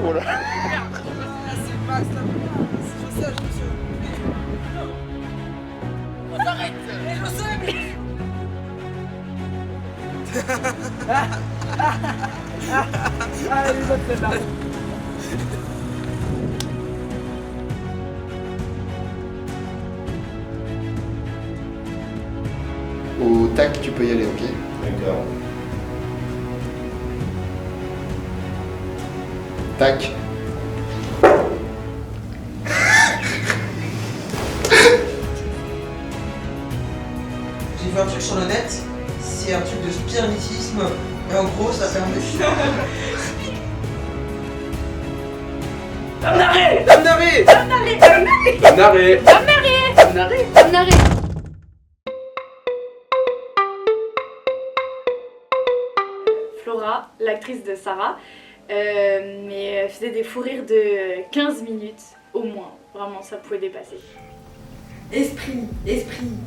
Oh là. C'est pas ça. C'est ça, je me suis. On s'arrête. Je sais, mais. Ah, elle est bonne celle-là. Au tac, tu peux y aller, ok? D'accord. Tac. J'ai vu un truc sur le net, c'est un truc de spiritisme, et en gros ça permet... Un arrêt. Dame d'arrêt. Un arrêt. Un arrêt. Un arrêt. Un arrêt. Un arrêt. Un arrêt. Flora, l'actrice de Sarah, mais elle faisait des fous rires de 15 minutes au moins. Vraiment, ça pouvait dépasser. Esprit,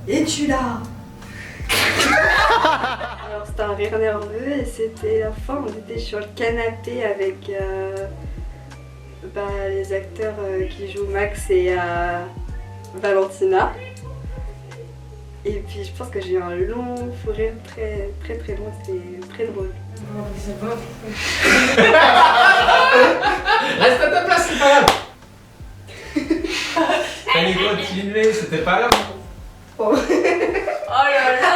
es-tu là? Alors c'était un rire nerveux et c'était la fin, on était sur le canapé avec les acteurs qui jouent Max et Valentina. Et puis je pense que j'ai eu un long fou rire très très très long, c'était très drôle. Reste à ta place, c'est pas grave. Allez, continuez, c'était pas grave. Oh là là.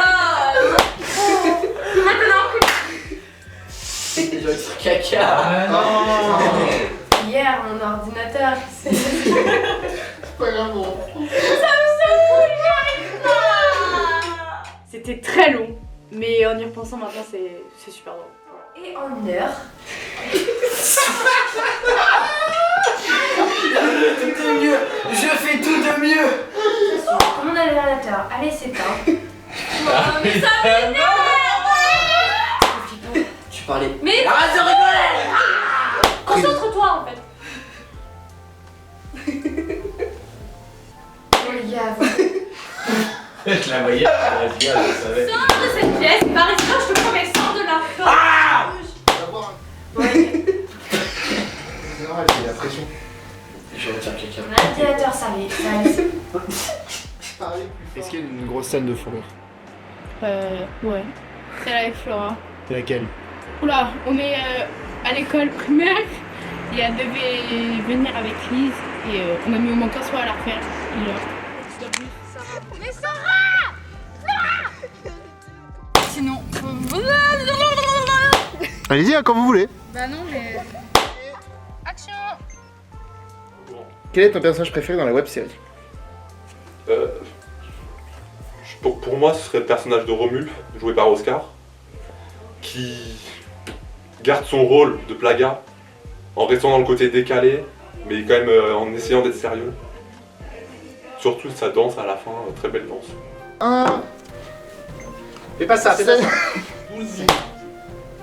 J'ai envie de caca. Ah non. Hier, mon ordinateur, c'est... Pas grave, bon. C'était très long, mais en y repensant maintenant, c'est super drôle. Et en une heure... Tout de mieux. Je fais tout de mieux. Mon ordinateur, allez, c'est temps. Mais ça m'énerve. Tu parlais. Mais Arrête de rigoler. concentre-toi en fait. Bon les gars, Je la voyais, je savais. sors de cette pièce, Marie-Claude, je te promets, sors de là. Ah Ouais. C'est normal, c'est la pression. Je vais faire caca. Mon ordinateur, ça allait. Est-ce qu'il y a une grosse scène de fou rire? Ouais. Celle avec Flora. C'est laquelle? Oula, on est à l'école primaire et elle devait venir avec Lise et on a mis au moins 15 fois à la refaire. Et là, Mais Sarah! sinon, Allez-y, hein, quand vous voulez. bah non, mais. Action! Quel est ton personnage préféré dans la web série? Pour moi, ce serait le personnage de Romulf, joué par Oscar, qui garde son rôle de plaga en restant dans le côté décalé, mais quand même en essayant d'être sérieux. Surtout sa danse à la fin, très belle danse. Fais pas ça, fais pas ça.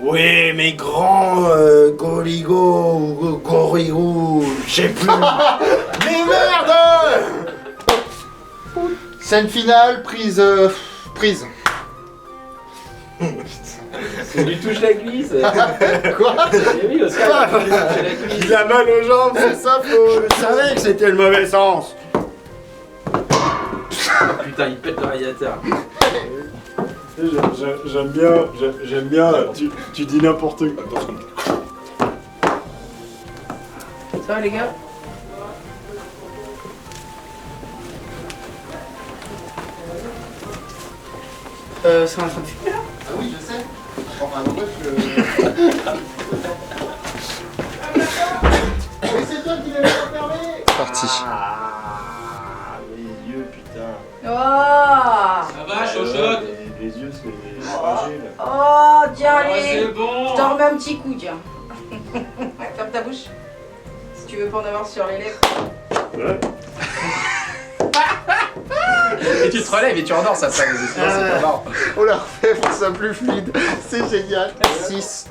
Oui, mais grand Goligo ou Gorigou, je sais plus. Mais merde! Scène finale, prise. Prise. On lui touche la cuisse. Quoi? Eh oui, Oscar, il lui touche la cuisse. Il a mal aux jambes, c'est ça, faut. Je savais que c'était le mauvais sens. Putain, il pète le radiateur. J'aime bien, tu dis n'importe quoi. Ça va les gars? C'est en train de filmer là? Ah oui, je sais. Enfin, en bref, Mais c'est toi qui l'avais enfermé! Parti. Ah, les yeux, putain. Oh. Ça va, chochotte? Les yeux, c'est fragile. Oh, tiens, allez. C'est bon. Je t'en remets un petit coup, tiens. Ferme ta bouche. Si tu veux pas en avoir sur les lèvres. Ouais. Et tu te relèves et tu endors ça, sinon c'est pas marrant. On l'a refait pour que ça soit plus fluide. C'est génial. 6.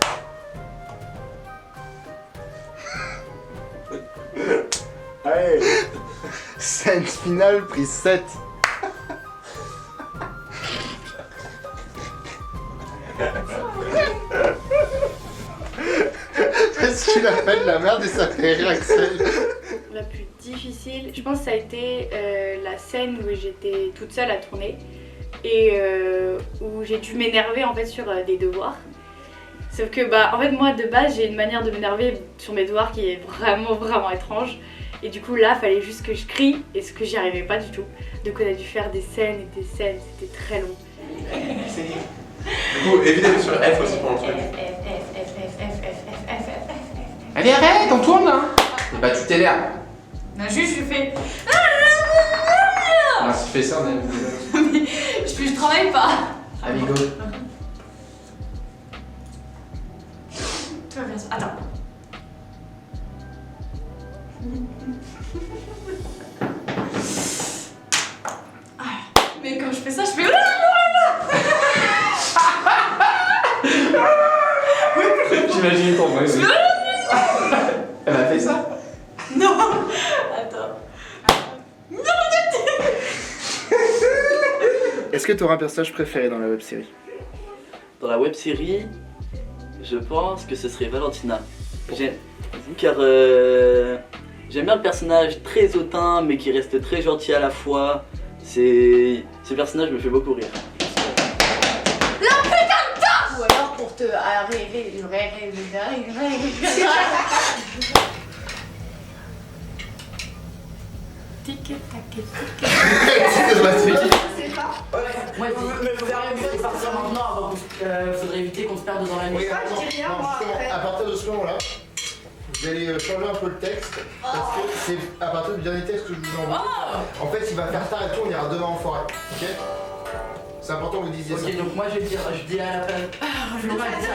Allez. Scène finale, prise 7. Parce qu'il a fait de la merde et ça fait rire Axel. La plus difficile, je pense que ça a été la scène où j'étais toute seule à tourner et où j'ai dû m'énerver en fait sur des devoirs. Sauf que en fait moi de base j'ai une manière de m'énerver sur mes devoirs qui est vraiment étrange. Et du coup là fallait juste que je crie et ce que j'y arrivais pas du tout. Donc on a dû faire des scènes et des scènes, c'était très long. Du coup, évitez sur F aussi pour le truc. Allez, arrête, on tourne là. Bah, tu t'énerves. Non, juste je fais. Ah, si tu fais ça, on est. Je travaille pas. Amigo. Tout va bien. Attends. Mais quand je fais ça, je fais. J'imagine ton voix. Elle a fait ça. Non. Attends. Est-ce que tu auras un personnage préféré dans la web série? Dans la web série, je pense que ce serait Valentina. Car j'aime bien le personnage très hautain mais qui reste très gentil à la fois. Ce personnage me fait beaucoup rire. La putain de temps. Ou alors pour te arriver. Moi, mais vous arrivez à partir maintenant, donc faudrait éviter qu'on se perde dans la nuit. À partir de ce moment-là, vous allez changer un peu le texte, parce que c'est à partir du dernier texte que je vous envoie. En fait, il va faire tard et tout, on ira demain en forêt. Ok? C'est important que vous disiez ça. Ok, donc moi je dis à la fin. Je vais pas dire.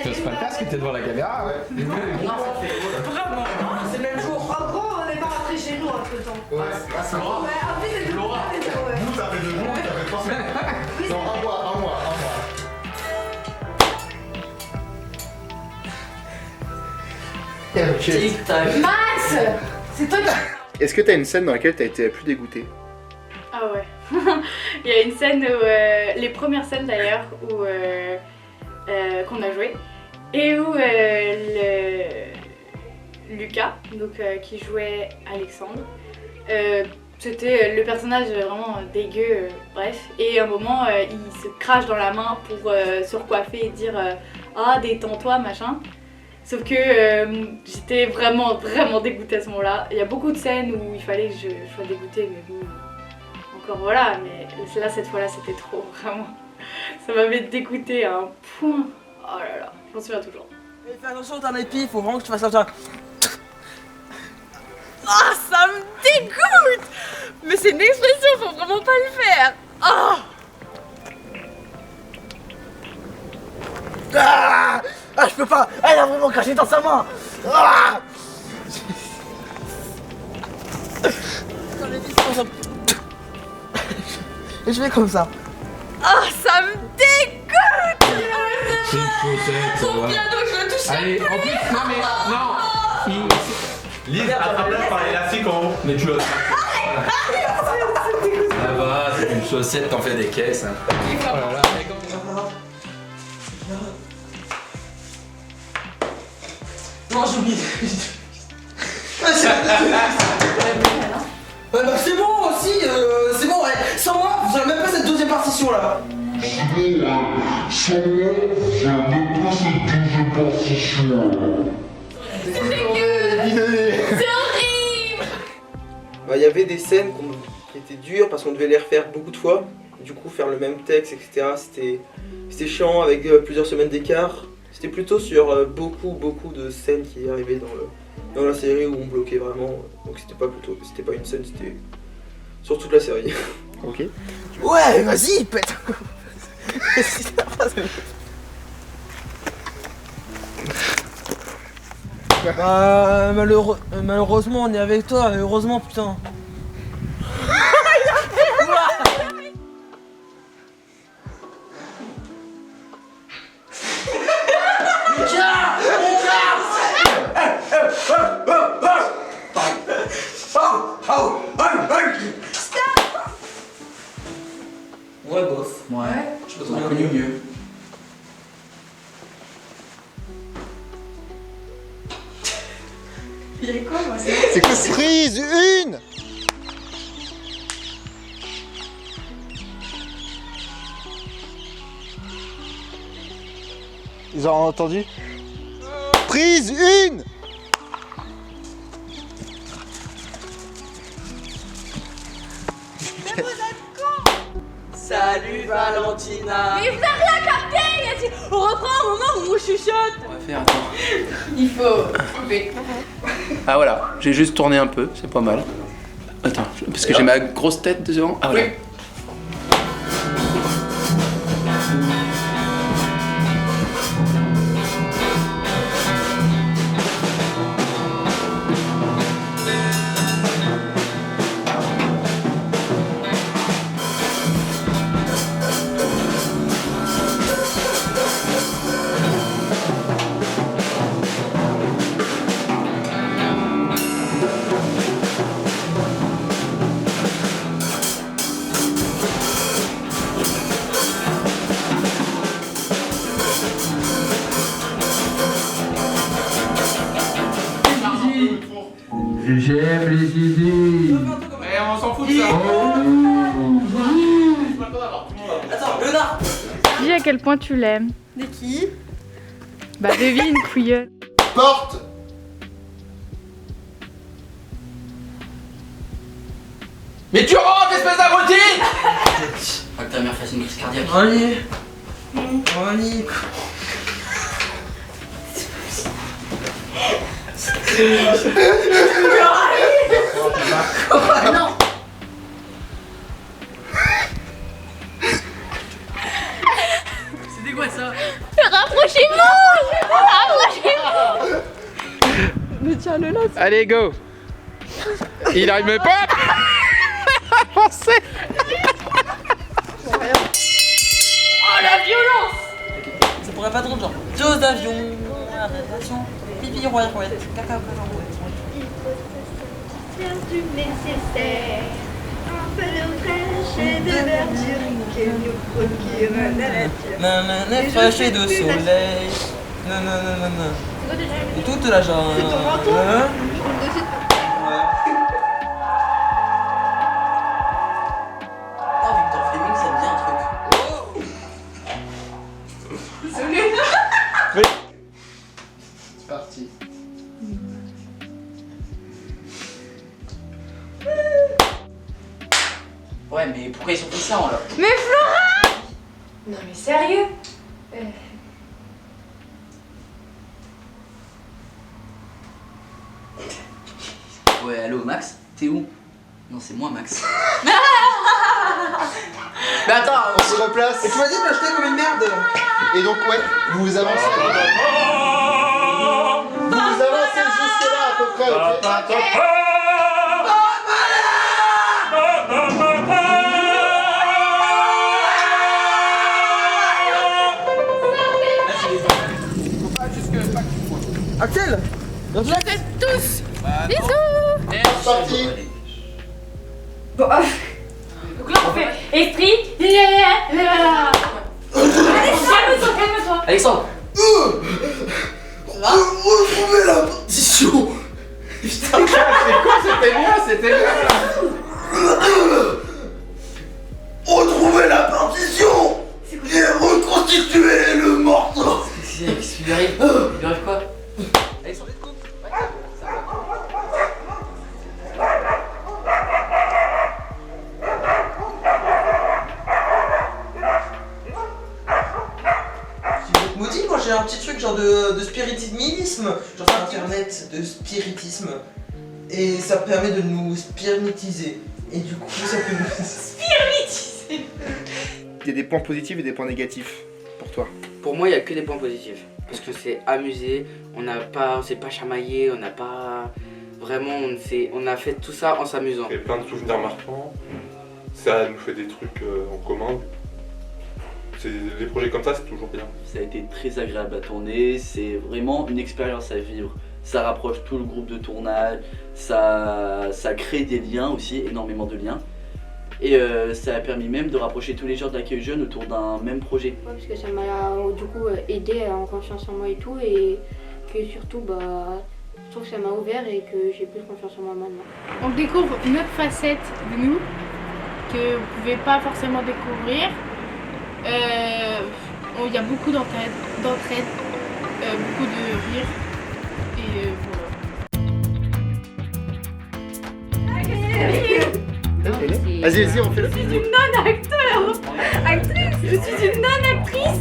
T'oses pas le faire parce que t'es devant la caméra. Ouais. Non, ça fait vraiment. C'est le même jour. En gros, on n'est pas rentré chez nous entre temps. Ouais, c'est Laura. Ouais, après, c'est Laura. Nous, ça fait 2 jours, ça fait 3 semaines. Non, un mois. Ok. Tic-tac. Max, c'est toi qui. Est-ce que t'as une scène dans laquelle t'as été la plus dégoûtée? Ah ouais. Il y a une scène où, les premières scènes d'ailleurs où qu'on a joué et où Lucas, donc qui jouait Alexandre, c'était le personnage vraiment dégueu, bref. Et à un moment, il se crache dans la main pour se recoiffer et dire ah détends-toi machin. Sauf que j'étais vraiment dégoûtée à ce moment-là. Il y a beaucoup de scènes où il fallait que je sois dégoûtée, mais bon. Encore voilà, mais là cette fois-là c'était trop, vraiment. Ça m'avait dégoûté à un point. Oh là là, j'en souviens toujours. Mais fais attention, t'as un épi, faut vraiment que tu fasses ça. Ah, ça me dégoûte. Mais c'est une expression, faut vraiment pas le faire. Ah. Ah, je peux pas. Elle a vraiment craché dans sa main. Ah. Quand l'épi, c'est comme ça. Et je fais comme ça. Ah, ça me dégoûte. C'est une chaussette, ça va. Piano, je veux toucher. Allez, en plus, non mais, non. Lise, attrape-la par l'élastique en haut. Mais tu l'as. Ça va, c'est une chaussette, t'en fais des caisses. Hein. Oh là là. Non, j'ai oublié. Bah c'est bon aussi, c'est bon, ouais. Sans moi, vous avez même pas cette deuxième partition là. C'est horrible. Bah, il y avait des scènes qui étaient dures parce qu'on devait les refaire beaucoup de fois. Du coup, faire le même texte, etc. C'était chiant avec plusieurs semaines d'écart. C'était plutôt sur beaucoup de scènes qui arrivaient dans la série où on bloquait vraiment. Donc c'était pas une scène, c'était sur toute la série. Ok. Ouais, vas-y, pète. Bah malheureusement on est avec toi, heureusement putain. Ouais, bof. Ouais. Je pense qu'on a connu mieux. Il y a quoi, moi? C'est quoi ce prise une? Ils ont entendu? Prise une! Salut Valentina. Mais vous avez rien capté. Il a dit on reprend un moment où on chuchote. On va faire, attends. Il faut couper. Ah voilà, j'ai juste tourné un peu, c'est pas mal. Attends, parce que j'ai ma grosse tête devant. Ah voilà. Oui. J'aime les idées. Mais on s'en fout de ça. Attends, Léonard. Dis à quel point tu l'aimes. De qui? Bah devine, couillonne. Porte! Mais tu rentres, espèce d'abruti. Faut que ta mère fasse une crise cardiaque. Allez. Allez. Non. C'était quoi ça? Rapprochez-vous. Rapprochez-vous. Mais tiens-le là. Allez, go. Il arrive même pas à avancer. Oh la violence. Ça pourrait pas être drôle, genre. Dose d'avion, arrestation, pipi, rouette, caca, Faire du nécessaire, un peu de fraîche et de verdure qui nous procure la nature. Nanana, fraîche et de soleil. Nanana. Et toute la journée. C'est ton manteau? Hein? Oh, Victor Fleming, ça me dit un truc. C'est parti. Ouais, mais pourquoi ils sont tous ça en là? Mais Flora. Non mais sérieux? Ouais, allô, Max? T'es où? Non, c'est moi, Max. Mais attends, On se replace. et tu m'as dit de l'acheter comme une merde. Et donc, ouais, vous vous avancez. Vous vous avancez jusque-là à peu près, ok? Axel! Vous êtes tous. Bisous. C'est parti. Bon, Donc là on fait esprit. Calme-toi, calme-toi. Alexandre! Retrouver la partition! Putain, c'est quoi? C'était bien! Retrouver la partition! Et reconstituer le morceau! Qu'est-ce qui lui arrive? Il lui arrive quoi? Alexandre, maudit, moi j'ai un petit truc genre de spiritisme, genre sur internet, de spiritisme. Et ça permet de nous spiritiser. Et du coup ça peut nous... Spiritiser. Il y a des points positifs et des points négatifs pour toi. Pour moi, il n'y a que des points positifs. Parce qu'on s'est amusé, on s'est pas chamaillé, on n'a pas... Vraiment, on a fait tout ça en s'amusant. Il y a plein de souvenirs marquants. Ça nous fait des trucs en commun. Des projets comme ça, c'est toujours bien. Ça a été très agréable à tourner, c'est vraiment une expérience à vivre. ça rapproche tout le groupe de tournage, ça crée des liens aussi, énormément de liens. Et ça a permis même de rapprocher tous les gens de l'accueil jeune autour d'un même projet. Ouais, parce que ça m'a du coup aidé en confiance en moi et tout, et que surtout je trouve que ça m'a ouvert et que j'ai plus confiance en moi maintenant. On découvre une autre facette de nous que vous pouvez pas forcément découvrir. Il y a beaucoup d'entraide, beaucoup de rire et voilà. Vas-y, on fait le. Je suis une non-acteur. Actrice. Je suis une non-actrice.